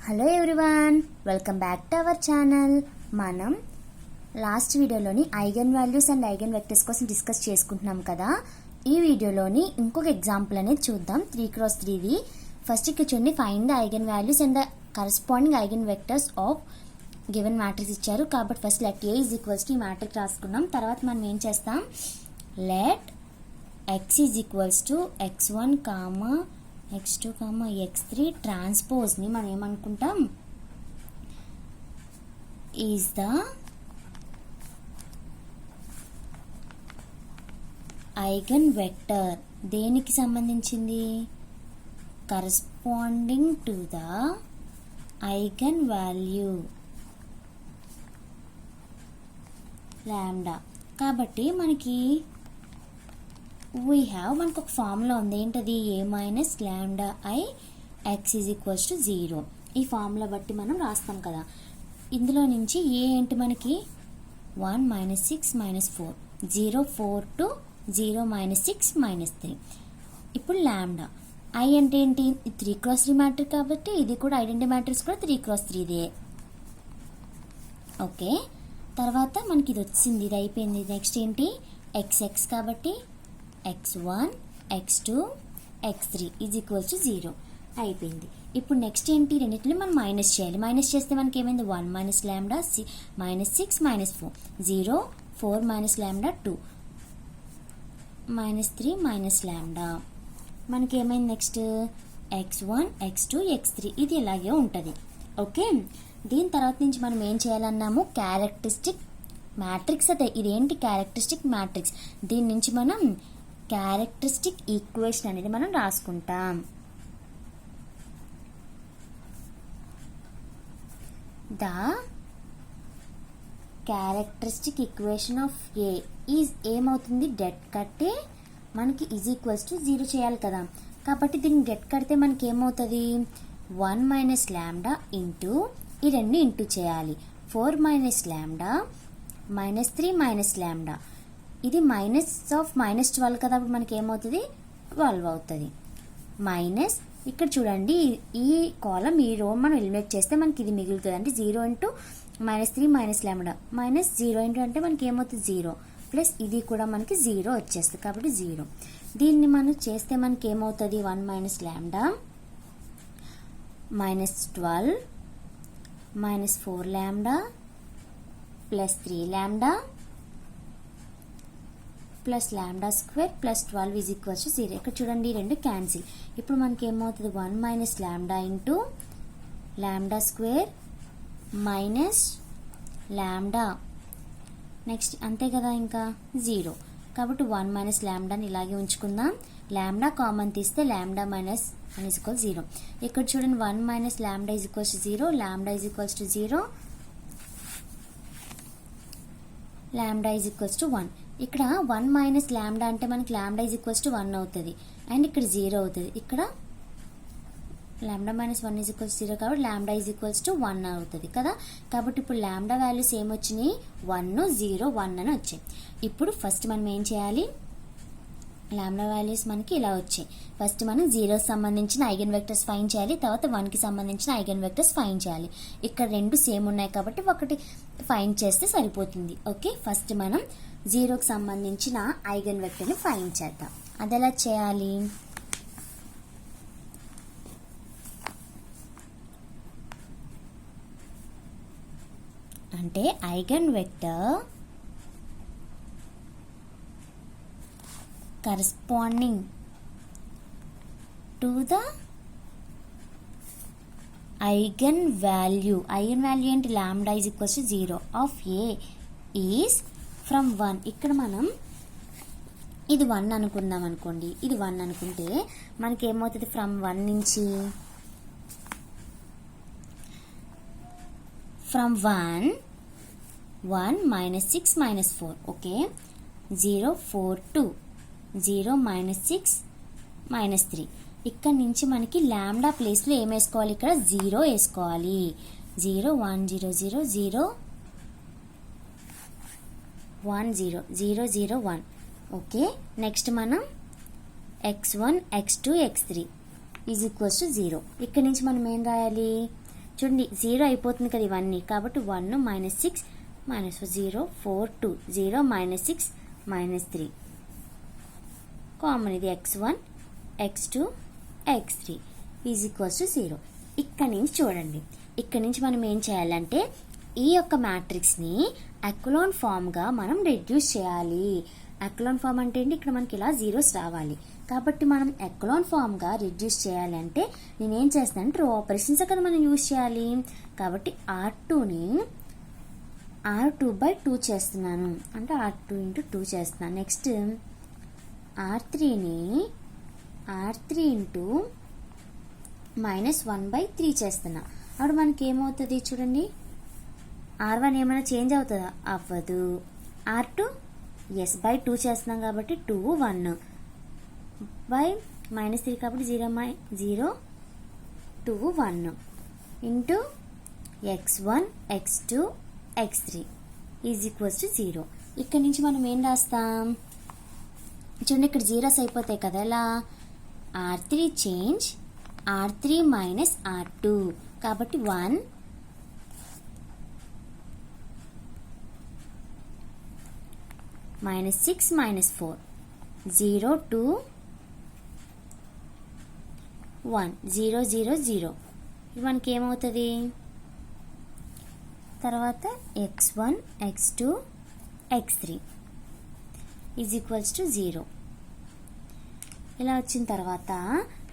Hello everyone, welcome back to our channel. మనం last వీడియోలోని eigen values and eigen vectors కోసం discuss చేసుకుంటున్నాం కదా. ఈ వీడియోలోని ఇంకొక ఎగ్జాంపుల్ అనేది చూద్దాం, 3x3ది. ఫస్ట్ ఇక్కడ చూడండి, find the eigen values and the corresponding eigen vectors of given matrix ఇచ్చారు. కాబట్టి first let A is equals to ఈ మ్యాట్రిక్స్ రాసుకున్నాం. తర్వాత మనం ఏం చేస్తాం, let x is equals to x1, x2, x3 ట్రాన్స్పోజ్ని మనం ఏమనుకుంటాం, ఈజ్ ద ఐగన్ వెక్టర్. దేనికి సంబంధించింది? Corresponding to the eigen value lambda. కాబట్టి మనకి మనకు ఒక ఫార్ములా ఉంది, ఏంటది? A minus lambda I X is equals to 0. ఈ ఫార్ములా బట్టి మనం రాస్తాం కదా. ఇందులో నుంచి ఏ ఏంటి మనకి? 1 - 6 - 4, 0 4 to 0 - 6 - 3. ఇప్పుడు లాంబ్డా ఐ అంటే ఏంటి? 3x3 మ్యాట్రిక్స్ కాబట్టి ఇది కూడా ఐడెంటిటీ మ్యాట్రిక్స్ కూడా 3x3దే. ఓకే, తర్వాత మనకి ఇది వచ్చింది, ఇది అయిపోయింది. నెక్స్ట్ ఏంటి? xx కాబట్టి x1, x2, x3 is equals to 0 అయిపోయింది. ఇప్పుడు నెక్స్ట్ ఏంటి? రెండింటిని మనం మైనస్ చేయాలి. మైనస్ చేస్తే మనకి ఏమైంది? 1 - లాంబ్డా -6 - 4, 0 4 - లాంబ్డా 2 -3 - లాంబ్డా. మనకి ఏమైంది? నెక్స్ట్ x1, x2, x3 ఇది ఇలాగే ఉంటుంది. ఓకే, దీని తర్వాత నుంచి మనం ఏం చేయాలన్నాము? Characteristic matrix. అదే ఇదేంటి? Characteristic matrix. దీని నుంచి మనం క్యారెక్టరిస్టిక్ ఈక్వేషన్ అనేది మనం రాసుకుంటాం. The characteristic equation of A is ఏమవుతుంది? డెట్ కట్టే మనకి ఈజ్ ఈక్వల్స్ టు 0 చేయాలి కదా. కాబట్టి దీన్ని డెట్ కడితే మనకి ఏమవుతుంది? 1 - లాంబ్డా ఇంటూ ఈ రెండు ఇంటూ చేయాలి. 4 - లాంబ్డా -3 - లాంబ్డా. ఇది -12 కదా. అప్పుడు మనకి ఏమవుతుంది? 12 అవుతుంది. మైనస్ ఇక్కడ చూడండి, ఈ కాలం ఈ రో మనం ఎలిమినేట్ చేస్తే మనకి ఇది మిగులుతుంది. అంటే 0 ఇంటూ -3 - లాంబ్డా -0 ఇంటూ అంటే మనకి ఏమవుతుంది? 0 ప్లస్ ఇది కూడా మనకి 0 వచ్చేస్తుంది కాబట్టి 0. దీన్ని మనం చేస్తే మనకి ఏమవుతుంది? 1 - lambda -12 -4 lambda +3 lambda plus lambda square plus 12 is equals to 0. ఇక్కడ చూడండి, రెండు క్యాన్సిల్. ఇప్పుడు మనకి ఏమవుతుంది? 1 - lambda into lambda square minus lambda, next అంతే కదా, ఇంకా 0. కాబట్టి 1 - లాంబ్డాని ఇలాగే ఉంచుకుందాం. లాంబ్డా కామన్ తీస్తే లాంబ్డా మైనస్ 1 ఈజ్ ఈక్వల్ 0. ఇక్కడ చూడండి, 1 - lambda is equals to 0, lambda is equals to 0, lambda is equals to 1. ఇక్కడ 1 - లాంబ్డా అంటే మనకి లాంబ్డా ఈజ్ ఈక్వల్స్ టు 1 అవుతుంది అండ్ ఇక్కడ 0 అవుతుంది. ఇక్కడ లాంబ్డా -1 ఈజ్ ఈక్వల్స్ 0 కాబట్టి లాంబ్డా ఈజ్ ఈక్వల్స్ టు 1 అవుతుంది కదా. కాబట్టి ఇప్పుడు లాంబ్డా వాల్యూస్ ఏమొచ్చినాయి? 1, 0, 1 అని వచ్చాయి. ఇప్పుడు ఫస్ట్ మనం ఏం చేయాలి? లాంబ్డా వాల్యూస్ మనకి ఇలా వచ్చాయి. ఫస్ట్ మనం 0 సంబంధించిన ఐగన్ వెక్టర్స్ ఫైండ్ చేయాలి, తర్వాత 1కి సంబంధించిన ఐగన్ వెక్టర్స్ ఫైండ్ చేయాలి. ఇక్కడ రెండు సేమ్ ఉన్నాయి కాబట్టి ఒకటి ఫైండ్ చేస్తే సరిపోతుంది. ఓకే, ఫస్ట్ మనం 0కి సంబంధించిన ఐగన్ వెక్టర్ని ఫైండ్ చేద్దాం. అది ఎలా చేయాలి? అంటే eigen vector corresponding to the eigen value ఏంటి? Lambda is equals to 0 of A is from 1. ఇక్కడ మనం ఇది 1 అనుకుందాం అనుకోండి. ఇది 1 అనుకుంటే మనకి ఏమవుతుంది? ఫ్రమ్ 1 నుంచి ఫ్రమ్ 1 -6 - 4. ఓకే, 0 4 2 0 -6 -3. ఇక్కడ నుంచి మనకి లాంబ్డా ప్లేస్లో ఏం వేసుకోవాలి? ఇక్కడ 0 వేసుకోవాలి. 0 1 0 0 0 1 0 0 0 1. ఓకే, నెక్స్ట్ మనం x1 x2 x3 is equals to 0. ఇక్కడ నుంచి మనం ఏం రాయాలి? చూడండి 0 అయిపోతుంది కదా ఇవన్నీ, కాబట్టి 1 minus 6 minus 0 4 2 0 minus 6 minus 3 common, ఇది x1 x2 x3 is equals to 0. ఇక్కడ నుంచి చూడండి, ఇక్కడ నుంచి మనం ఏం చేయాలంటే ఈ యొక్క మ్యాట్రిక్స్ని ఎక్లాన్ ఫామ్గా మనం రెడ్యూస్ చేయాలి. ఎక్లాన్ ఫామ్ అంటే ఏంటి, ఇక్కడ మనకి ఇలా జీరోస్ రావాలి. కాబట్టి మనం ఎక్లాన్ ఫామ్గా రెడ్యూస్ చేయాలి అంటే నేనేం చేస్తాను అంటే రో ఆపరేషన్స్ కదా మనం యూజ్ చేయాలి. కాబట్టి R2ని R2/2 చేస్తున్నాను, అంటే R2 ఇంటూ 2 చేస్తున్నాను. నెక్స్ట్ R3ని R3 ఇంటూ -1/3 చేస్తున్నా. అప్పుడు మనకి ఏమవుతుంది చూడండి, R1 ఏమైనా చేంజ్ అవుతుందా, అవ్వదు. R2 బై 2 చేస్తున్నాం కాబట్టి 2 1 బై -3 కాబట్టి 0 2 1 into x1 x2 x3 is equals to 0. ఇక్కడ నుంచి మనం ఏం రాస్తాం చూడండి, ఇక్కడ జీరోస్ అయిపోతాయి కదా, ఎలా R3 change R3 minus R2 కాబట్టి 1 minus 6 minus 4 0 2 1 0 0 0 ఇది మనకి ఏమవుతుంది, తర్వాత x1 x2 x3 is equals to 0. ఇలా వచ్చిన తర్వాత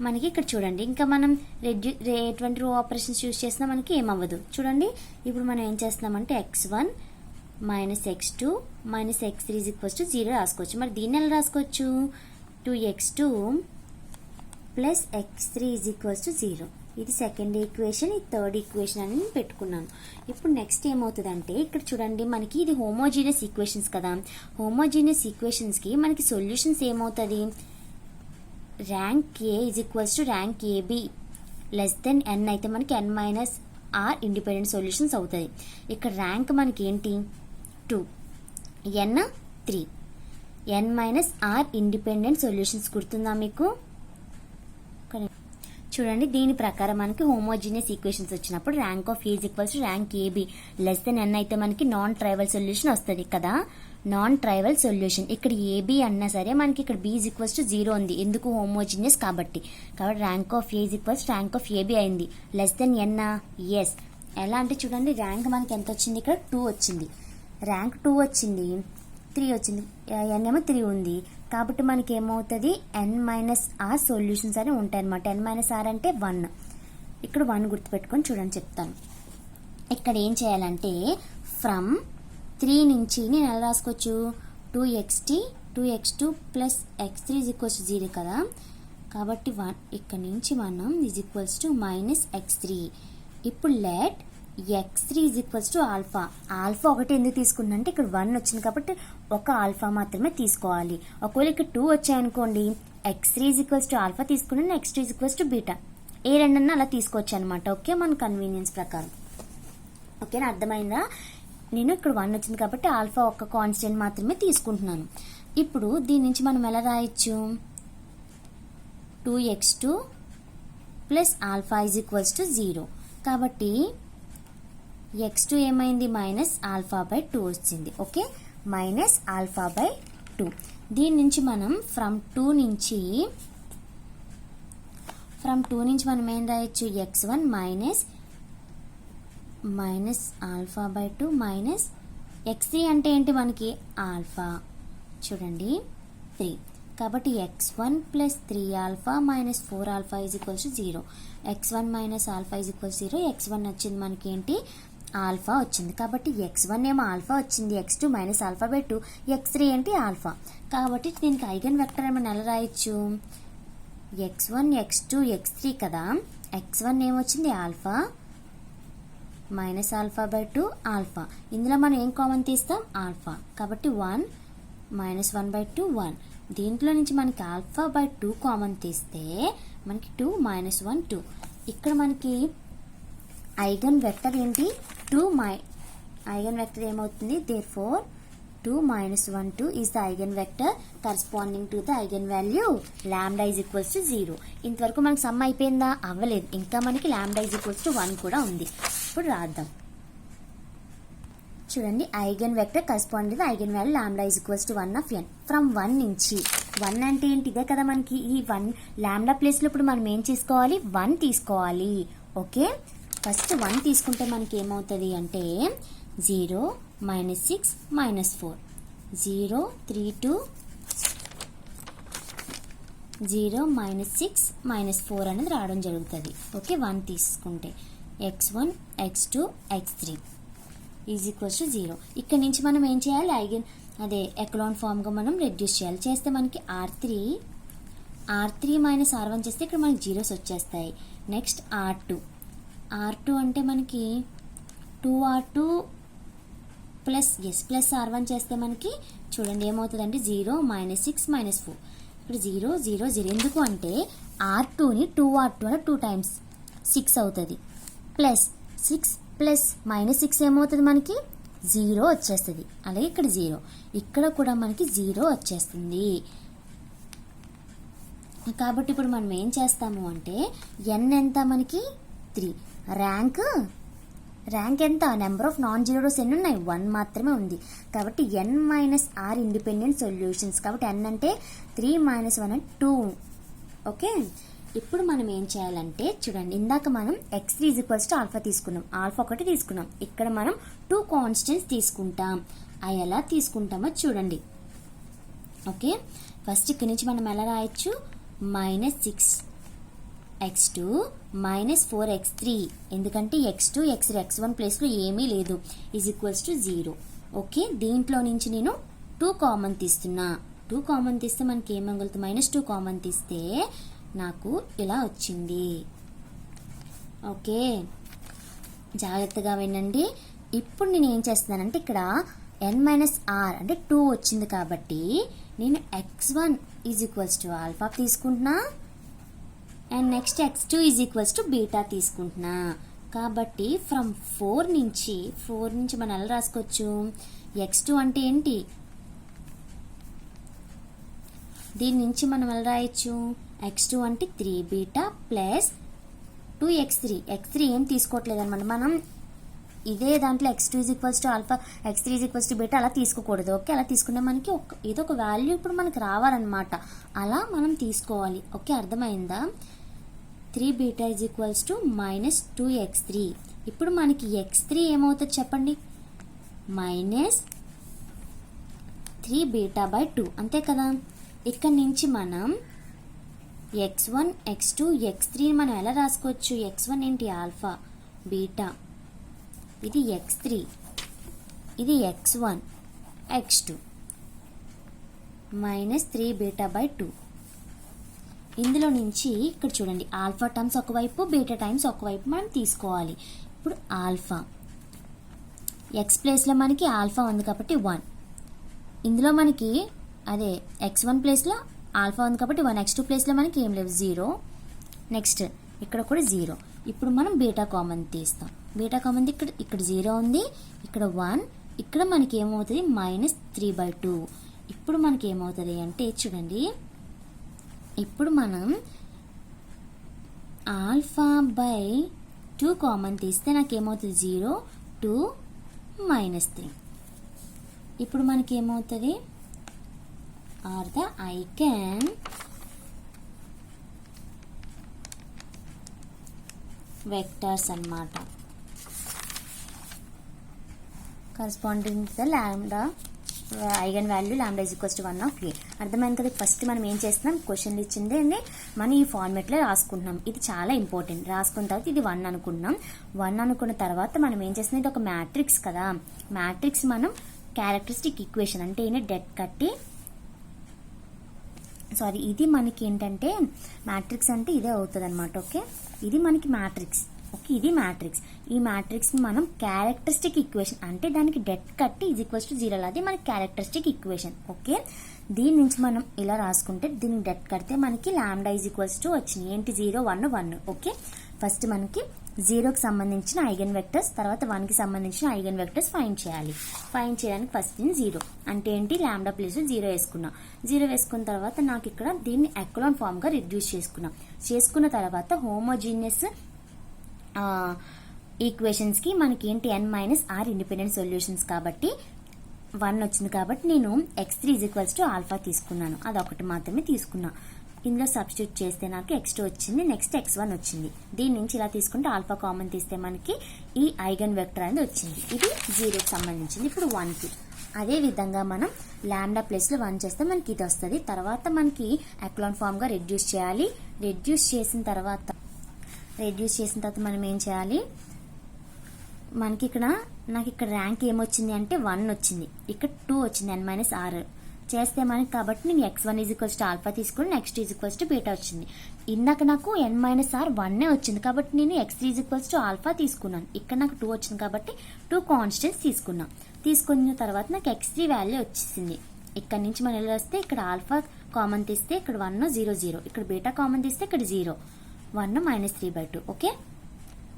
మనకి ఇక్కడ చూడండి, ఇంకా మనం ఎటువంటి రో ఆపరేషన్స్ యూజ్ చేసినా మనకి ఏమవ్వదు. చూడండి ఇప్పుడు మనం ఏం చేస్తున్నామంటే x1 minus x2 minus x3 is equals to 0 రాసుకోవచ్చు. మరి దీన్ని ఎలా రాసుకోవచ్చు, 2x2 plus x3 is equals to 0. ఇది సెకండ్ ఈక్వేషన్, ఇది థర్డ్ ఈక్వేషన్ అని నేను పెట్టుకున్నాను. ఇప్పుడు నెక్స్ట్ ఏమవుతుందంటే ఇక్కడ చూడండి, మనకి ఇది హోమోజీనియస్ ఈక్వేషన్స్ కదా, హోమోజీనియస్ ఈక్వేషన్స్కి మనకి సొల్యూషన్స్ ఏమవుతుంది, rank A is equals to rank AB less than n అయితే మనకి n minus R independent solutions అవుతుంది. ఇక్కడ ర్యాంక్ మనకి ఏంటి 2, n 3, n minus R independent solutions గుర్తుందా మీకు. చూడండి దీని ప్రకారం మనకి హోమోజీనియస్ ఈక్వేషన్స్ వచ్చినప్పుడు rank of A is equals to rank AB less than n అయితే మనకి నాన్ ట్రైవల్ సొల్యూషన్ వస్తుంది కదా, నాన్ ట్రైవల్ సొల్యూషన్. ఇక్కడ ఏబి అన్నా సరే మనకి ఇక్కడ బి ఈజ్ ఈక్వల్స్ టు 0 ఉంది, ఎందుకు హోమోజీనియస్ కాబట్టి. Rank of A is equals rank of AB అయింది, లెస్ దెన్ n ఎస్. ఎలా అంటే చూడండి, ర్యాంక్ మనకి ఎంత వచ్చింది, ఇక్కడ 2 వచ్చింది, ర్యాంక్ 2 వచ్చింది, 3 వచ్చింది, n ఏమో 3 ఉంది. కాబట్టి మనకి ఏమవుతుంది, n మైనస్ ఆర్ సొల్యూషన్స్ అని ఉంటాయి అనమాట. n మైనస్ ఆర్ అంటే 1, ఇక్కడ 1 గుర్తుపెట్టుకొని చూడండి చెప్తాను. ఇక్కడ ఏం చేయాలంటే ఫ్రమ్ 3 నుంచి నేను ఎలా రాసుకోవచ్చు, 2x2 plus x3 is equals to 0 కదా, కాబట్టి 1 ఇక్కడ నుంచి మనం is equals to minus x3. ఇప్పుడు let x3 is equals to alpha. Alpha ఒకటి ఎందుకు తీసుకున్నా అంటే ఇక్కడ 1 వచ్చింది కాబట్టి ఒక ఆల్ఫా మాత్రమే తీసుకోవాలి. ఒకవేళ ఇక్కడ 2 వచ్చాయనుకోండి, x3 is equals to alpha తీసుకున్నాను, x2 is equals to beta, ఏ రెండన్నా అలా తీసుకోవచ్చు అనమాట. ఓకే, మన కన్వీనియన్స్ ప్రకారం. ఓకేనా, అర్థమైందా. నేను ఇక్కడ 1 వచ్చింది కాబట్టి ఆల్ఫా ఒక్క కాన్స్టెంట్ మాత్రమే తీసుకుంటున్నాను. ఇప్పుడు దీని నుంచి మనం ఎలా రాయొచ్చు, 2x2 plus alpha is equals to 0. కాబట్టి x2 ఏమైంది, మైనస్ ఆల్ఫా బై 2 వచ్చింది. Okay, minus alpha by 2. దీని నుంచి మనం ఫ్రమ్ 2 నుంచి మనం ఏం రాయొచ్చు, x1 minus alpha by 2 minus x3 అంటే ఏంటి మనకి ఆల్ఫా, చూడండి 3. కాబట్టి x1 plus 3 alpha minus 4 alpha is equals to 0. x1 minus alpha is equals 0. x1 వచ్చింది మనకి ఏంటి, ఆల్ఫా వచ్చింది. కాబట్టి x1 ఏమో ఆల్ఫా వచ్చింది, x2 minus alpha by 2, x3 ఏంటి ఆల్ఫా. కాబట్టి దీనికి ఐగన్ వెక్టర్ ఏమైనా ఎలా రాయొచ్చు, x1 x2 x3 కదా, x1 ఏమొచ్చింది alpha minus alpha by 2 alpha, ఇందులో మనం ఏం కామన్ తీస్తాం, ఆల్ఫా. కాబట్టి 1 మైనస్ 1 బై 2 1. దీంట్లో నుంచి మనకి ఆల్ఫా బై 2 కామన్ తీస్తే మనకి 2 మైనస్ 1 2. ఇక్కడ మనకి ఐగన్ వెక్టర్ ఏంటి, 2 ఐగన్ వెక్టర్ ఏమవుతుంది, therefore 2 minus 1 2 is the eigenvector corresponding to the eigenvalue lambda is equals to 0. ఇంతవరకు మనకు సమ్ అయిపోయిందా? అవ్వలేదు. ఇంకా మనకి lambda is equals to 1 కూడా ఉంది. ఇప్పుడు రాద్దాం. చూడండి, eigen vector corresponding to eigen value lambda is equals to 1 of n. From 1 నుంచి 1 అంటే ఏంటి? ఇదే కదా మనకి. ఈ 1 లాంబ్డా ప్లేస్లో ఇప్పుడు మనం ఏం తీసుకోవాలి? 1 తీసుకోవాలి. ఓకే, ఫస్ట్ 1 తీసుకుంటే మనకి ఏమవుతుంది అంటే 0 మైనస్ 6 మైనస్ 4 0 3 2 0 మైనస్ 6 మైనస్ 4 అనేది రావడం జరుగుతుంది. ఓకే, 1 తీసుకుంటే x1 x2 x3 is equals to 0. ఇక్కడ నుంచి మనం ఏం చేయాలి? ఎకలాన్ ఫామ్గా మనం రెడ్యూస్ చేయాలి. చేస్తే మనకి R3 మైనస్ R1 చేస్తే ఇక్కడ మనకి జీరోస్ వచ్చేస్తాయి. నెక్స్ట్ R2 అంటే మనకి 2R2 ప్లస్ R1 చేస్తే మనకి చూడండి ఏమవుతుంది అంటే 0 మైనస్ 6 మైనస్ 4. ఇక్కడ 0 0 0. ఎందుకు అంటే R2ని 2R2 అంటే 2 టైమ్స్ 6 అవుతుంది. ప్లస్ 6 ప్లస్ మైనస్ 6 ఏమవుతుంది? మనకి 0 వచ్చేస్తుంది. అలాగే ఇక్కడ 0, ఇక్కడ కూడా మనకి 0 వచ్చేస్తుంది. కాబట్టి ఇప్పుడు మనం ఏం చేస్తాము అంటే n ఎంత? మనకి 3. ర్యాంక్ ఎంత? Number of non zero rose ఎన్ని ఉన్నాయి? 1 మాత్రమే ఉంది. కాబట్టి n minus r independent solutions. కాబట్టి n అంటే 3 మైనస్ 1 అంటే 2. ఓకే, ఇప్పుడు మనం ఏం చేయాలంటే చూడండి, ఇందాక మనం x3 is equals to alpha తీసుకున్నాం, ఆల్ఫా ఒకటి తీసుకున్నాం. ఇక్కడ మనం 2 కాన్స్టెంట్స్ తీసుకుంటాం. అవి ఎలా తీసుకుంటామో చూడండి. ఓకే, ఫస్ట్ ఇక్కడ నుంచి మనం ఎలా రాయొచ్చు? Minus 6x2 minus 4x3. ఎందుకంటే x2 x3 x1 ప్లేస్లో ఏమీ లేదు. Is equals to 0. ఓకే, దీంట్లో నుంచి నేను 2 కామన్ తీస్తున్నా. 2 కామన్ తీస్తే మనకి ఏం మిగులుతుంది? మైనస్ 2 కామన్ తీస్తే నాకు ఇలా వచ్చింది. ఓకే, జాగ్రత్తగా వినండి. ఇప్పుడు నేను ఏం చేస్తున్నానంటే ఇక్కడ n మైనస్ r అంటే 2 వచ్చింది కాబట్టి నేను x1 is equals to alpha తీసుకుంటున్నా, and next x2 is equals to beta తీసుకుంటున్నా. కాబట్టి ఫ్రమ్ 4 నుంచి మనం ఎలా రాసుకోవచ్చు? x2 అంటే ఏంటి? దీని నుంచి మనం ఎలా రాయొచ్చు? x2 అంటే 3 బీటా ప్లస్ 2x3. x3 ఏం తీసుకోవట్లేదు అనమాట. మనం ఇదే దాంట్లో x2 is equals to alpha, x3 is equals to beta అలా తీసుకోకూడదు. ఓకే, అలా తీసుకుంటే మనకి ఏదో ఒక వాల్యూ ఇప్పుడు మనకి రావాలన్నమాట. అలా మనం తీసుకోవాలి. ఓకే, అర్థమైందా? 3 beta is equals to minus 2x3. ఇప్పుడు మనకి x3 ఏమవుతుంది చెప్పండి? మైనస్ 3 బీటా బై 2 అంతే కదా. ఇక్కడ నుంచి మనం x1 x2 x3 మనం ఎలా రాసుకోవచ్చు? x1 ఏంటి? ఆల్ఫా బీటా, ఇది x3, ఇది x1 x2 minus 3 beta by 2. ఇందులో నుంచి ఇక్కడ చూడండి, ఆల్ఫా టర్మ్స్ ఒకవైపు బీటా టైమ్స్ ఒకవైపు మనం తీసుకోవాలి. ఇప్పుడు ఆల్ఫా x ప్లేస్లో మనకి ఆల్ఫా ఉంది కాబట్టి 1. ఇందులో మనకి x1 ప్లేస్లో ఆల్ఫా ఉంది కాబట్టి 1. x2 ప్లేస్లో మనకి ఏం లేవు, 0. నెక్స్ట్ ఇక్కడ కూడా 0. ఇప్పుడు మనం బీటా కామన్ తీస్తాం. బీటా కామన్ ఇక్కడ 0 ఉంది, ఇక్కడ 1, ఇక్కడ మనకి ఏమవుతుంది? మైనస్ 3/2. ఇప్పుడు మనకి ఏమవుతుంది అంటే చూడండి, ఇప్పుడు మనం ఆల్ఫా బై 2 కామన్ తీస్తే నాకు ఏమవుతుంది? 0 2 మైనస్ 3. ఇప్పుడు మనకి ఏమవుతుంది? ఆర్ ద ఐగన్ వెక్టర్స్ అన్నమాట. Corresponding to the lambda eigen value lambda is equals to 1 of a. అర్థమైంది కదా. ఫస్ట్ మనం ఏం చేస్తున్నాం? క్వశ్చన్ ఇచ్చింది అండి, మనం ఈ ఫార్మేట్లో రాసుకుంటున్నాం. ఇది చాలా ఇంపార్టెంట్. రాసుకున్న తర్వాత ఇది 1 అనుకున్నాం. 1 అనుకున్న తర్వాత మనం ఏం చేస్తున్నాం? ఇది ఒక మ్యాట్రిక్స్ కదా. మ్యాట్రిక్స్ మనం క్యారెక్టరిస్టిక్ ఈక్వేషన్ అంటే డెట్ కట్టి ఇది మనకి ఏంటంటే మ్యాట్రిక్స్ అంటే ఇదే అవుతుంది అనమాట. ఓకే, ఇది మనకి మ్యాట్రిక్స్. ఓకే, ఇది మ్యాట్రిక్స్. ఈ మ్యాట్రిక్స్ని మనం క్యారెక్టరిస్టిక్ ఈక్వేషన్ అంటే దానికి డెట్ కట్టి ఈజ్ ఈక్వల్స్ టు 0 అది మనకి క్యారెక్టరిస్టిక్ ఈక్వేషన్. ఓకే, దీని నుంచి మనం ఇలా రాసుకుంటే దీనికి డెట్ కడితే మనకి లాంబ్డా ఈజ్ ఈక్వల్స్ టు వచ్చింది ఏంటి? 0 1 1. ఓకే, ఫస్ట్ మనకి 0కి సంబంధించిన ఐగన్ వెక్టర్స్, తర్వాత 1కి సంబంధించిన ఐగన్ వెక్టర్స్ ఫైండ్ చేయాలి. ఫైండ్ చేయడానికి ఫస్ట్ దీన్ని 0 అంటే ఏంటి, లాంబ్డా ప్లేస్ 0 వేసుకున్నా. 0 వేసుకున్న తర్వాత నాకు ఇక్కడ దీన్ని ఎక్లాన్ ఫామ్ గా రిడ్యూస్ చేసుకున్న తర్వాత హోమోజీనియస్ ఈక్వేషన్స్ కి మనకి ఏంటి n-r ఇండిపెండెంట్ సొల్యూషన్స్ కాబట్టి 1 వచ్చింది. కాబట్టి నేను x3 ఆల్ఫా తీసుకున్నాను. అదొకటి మాత్రమే తీసుకున్నా. ఇందులో సబ్స్టిట్యూట్ చేస్తే నాకు x2 వచ్చింది, నెక్స్ట్ x1 వచ్చింది. దీని నుంచి ఇలా తీసుకుంటే ఆల్ఫా కామన్ తీస్తే మనకి ఈ ఐగన్ వెక్టర్ అనేది వచ్చింది. ఇది 0కి సంబంధించింది. ఇప్పుడు 1కి అదే విధంగా మనం లాంబ్డా ప్లేస్ లో 1 చేస్తే మనకి ఇది వస్తుంది. తర్వాత మనకి ఎక్లాన్ ఫామ్ గా రెడ్యూస్ చేయాలి. రెడ్యూస్ చేసిన తర్వాత మనం ఏం చేయాలి, మనకి నాకు ఇక్కడ ర్యాంక్ ఏమొచ్చింది అంటే 1 వచ్చింది, ఇక్కడ 2 వచ్చింది n-r చేస్తే మనకి. కాబట్టి నేను x1 ఆల్ఫా తీసుకుని నెక్స్ట్ బీటా వచ్చింది. ఇందాక నాకు n-r 1 వచ్చింది కాబట్టి నేను x3 ఆల్ఫా తీసుకున్నాను. ఇక్కడ నాకు 2 వచ్చింది కాబట్టి 2 కాన్స్టెంట్స్ తీసుకున్న తర్వాత నాకు x3 వాల్యూ వచ్చేసింది. ఇక్కడ నుంచి మనం ఎలా వస్తే ఇక్కడ ఆల్ఫా కామన్ తీస్తే ఇక్కడ 1 0 0, ఇక్కడ బీటా కామన్ తీస్తే ఇక్కడ 0 1 -3/2. ఓకే,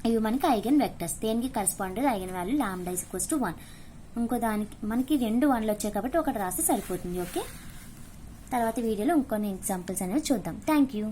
ఇవి మనకి ఐగన్ వెక్టర్స్. దేనికి కరెస్పాండెంట్ ఐగన్ వాల్యూ లాంబ్డా = 1. ఇంకో దానికి మనకి 2 1లు వచ్చాయి కాబట్టి ఒకటి రాస్తే సరిపోతుంది. ఓకే, తర్వాత వీడియోలో ఇంకొన్ని ఎగ్జాంపుల్స్ అనేవి చూద్దాం. Thank you.